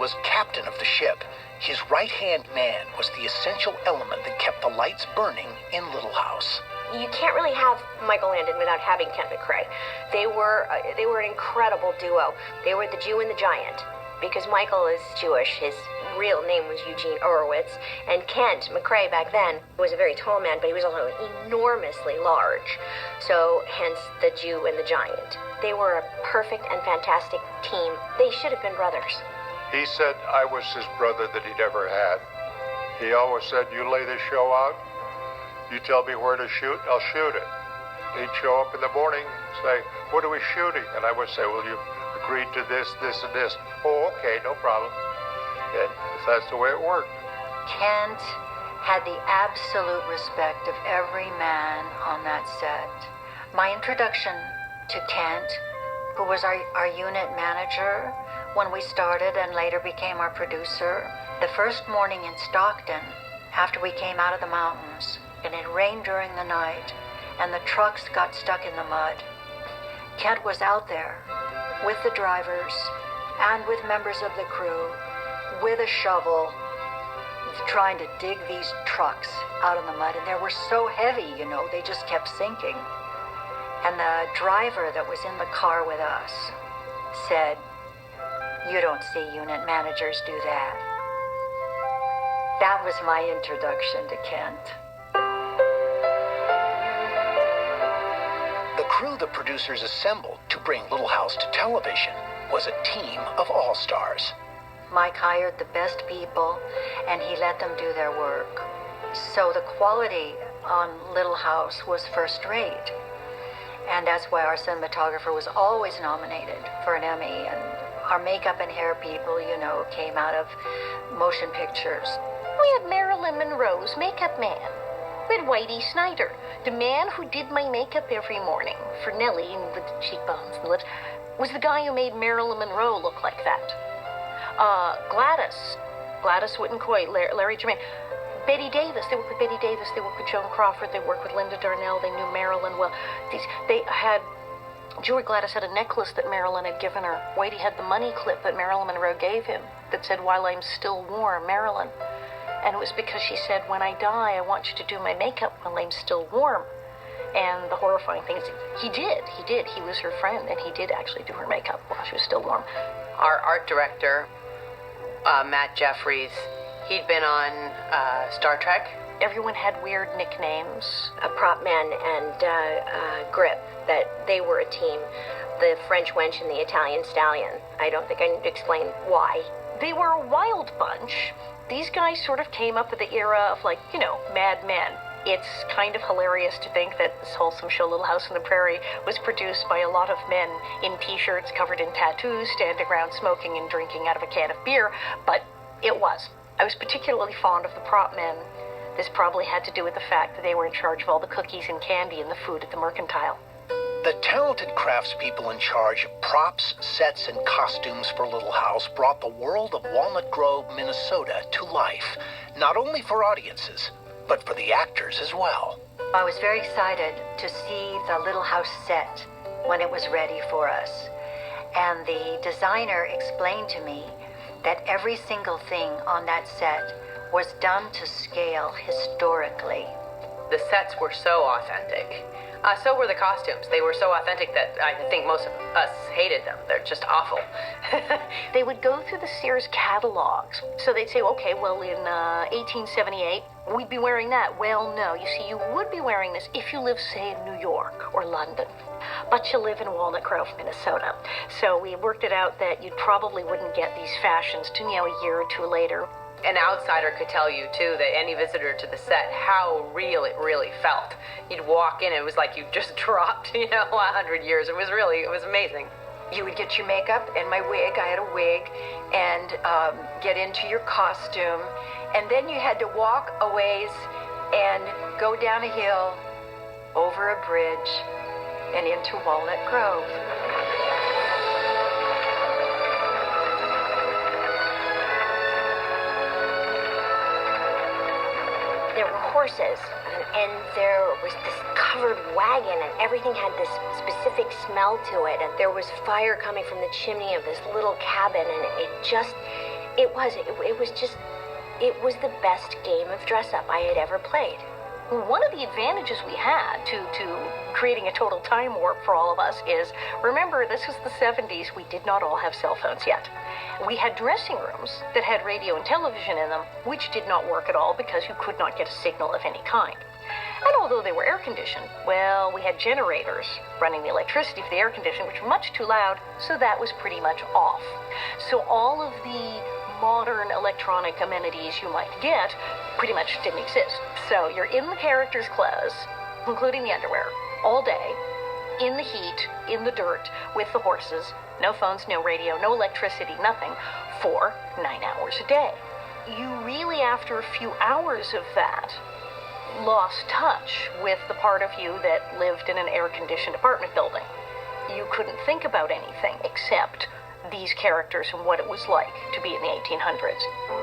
was captain of the ship. His right-hand man was the essential element that kept the lights burning in Little House. You can't really have Michael Landon without having Ken McCray. They were an incredible duo. They were the Jew and the giant, because Michael is Jewish. His real name was Eugene Orowitz, and Kent McCray back then was a very tall man, but he was also enormously large. So hence the Jew and the giant. They were a perfect and fantastic team. They should have been brothers. He said I was his brother that he'd ever had. He always said, you lay this show out, you tell me where to shoot, I'll shoot it. He'd show up in the morning and say, what are we shooting? And I would say, well, you agreed to this, this, and this. Oh, okay, no problem. And that's the way it worked. Kent had the absolute respect of every man on that set. My introduction to Kent, who was our unit manager when we started and later became our producer, the first morning in Stockton, after we came out of the mountains, and it rained during the night, and the trucks got stuck in the mud. Kent was out there with the drivers and with members of the crew with a shovel trying to dig these trucks out of the mud, and they were so heavy, they just kept sinking. And the driver that was in the car with us said, you don't see unit managers do that. That was my introduction to Kent. The crew the producers assembled to bring Little House to television was a team of all-stars. Mike hired the best people, and he let them do their work. So the quality on Little House was first rate. And that's why our cinematographer was always nominated for an Emmy. And our makeup and hair people, came out of motion pictures. We had Marilyn Monroe's makeup man. We had Whitey Snyder, the man who did my makeup every morning for Nellie with the cheekbones and the lips, was the guy who made Marilyn Monroe look like that. Gladys Whittencoy, Larry Germain, Betty Davis. They worked with Betty Davis. They worked with Joan Crawford. They worked with Linda Darnell. They knew Marilyn well. Joey Gladys had a necklace that Marilyn had given her. Whitey had the money clip that Marilyn Monroe gave him that said, "While I'm still warm, Marilyn." And it was because she said, when I die, I want you to do my makeup while I'm still warm. And the horrifying thing is, he did. He was her friend, and he did actually do her makeup while she was still warm. Our art director, Matt Jeffries, he'd been on Star Trek. Everyone had weird nicknames. Prop Man and Grip, that they were a team. The French Wench and the Italian Stallion. I don't think I need to explain why. They were a wild bunch. These guys sort of came up with the era of, Mad Men. It's kind of hilarious to think that this wholesome show, Little House on the Prairie, was produced by a lot of men in T-shirts covered in tattoos, standing around smoking and drinking out of a can of beer, but it was. I was particularly fond of the prop men. This probably had to do with the fact that they were in charge of all the cookies and candy and the food at the Mercantile. The talented craftspeople in charge of props, sets, and costumes for Little House brought the world of Walnut Grove, Minnesota to life, not only for audiences, but for the actors as well. I was very excited to see the Little House set when it was ready for us. And the designer explained to me that every single thing on that set was done to scale historically. The sets were so authentic. So were the costumes. They were so authentic that I think most of us hated them. They're just awful. They would go through the Sears catalogs. So they'd say, okay, well, in 1878, we'd be wearing that. Well, no. You see, you would be wearing this if you live, say, in New York or London. But you live in Walnut Grove, Minnesota. So we worked it out that you probably wouldn't get these fashions till, a year or two later. An outsider could tell you, too, that any visitor to the set, how real it really felt. You'd walk in, it was like you just dropped, 100 years. It was amazing. You would get your makeup and my wig, I had a wig, and get into your costume. And then you had to walk a ways and go down a hill, over a bridge, and into Walnut Grove. There were horses, and there was this covered wagon, and everything had this specific smell to it, and there was fire coming from the chimney of this little cabin, and It was the best game of dress-up I had ever played. One of the advantages we had to creating a total time warp for all of us is, remember, this was the 70s. We did not all have cell phones yet. We had dressing rooms that had radio and television in them, which did not work at all because you could not get a signal of any kind. And although they were air-conditioned, well, we had generators running the electricity for the air conditioning, which were much too loud, so that was pretty much off. So all of the modern electronic amenities you might get pretty much didn't exist. So you're in the character's clothes, including the underwear, all day, in the heat, in the dirt, with the horses, no phones, no radio, no electricity, nothing, for 9 hours a day. You really, after a few hours of that, lost touch with the part of you that lived in an air-conditioned apartment building. You couldn't think about anything except these characters and what it was like to be in the 1800s.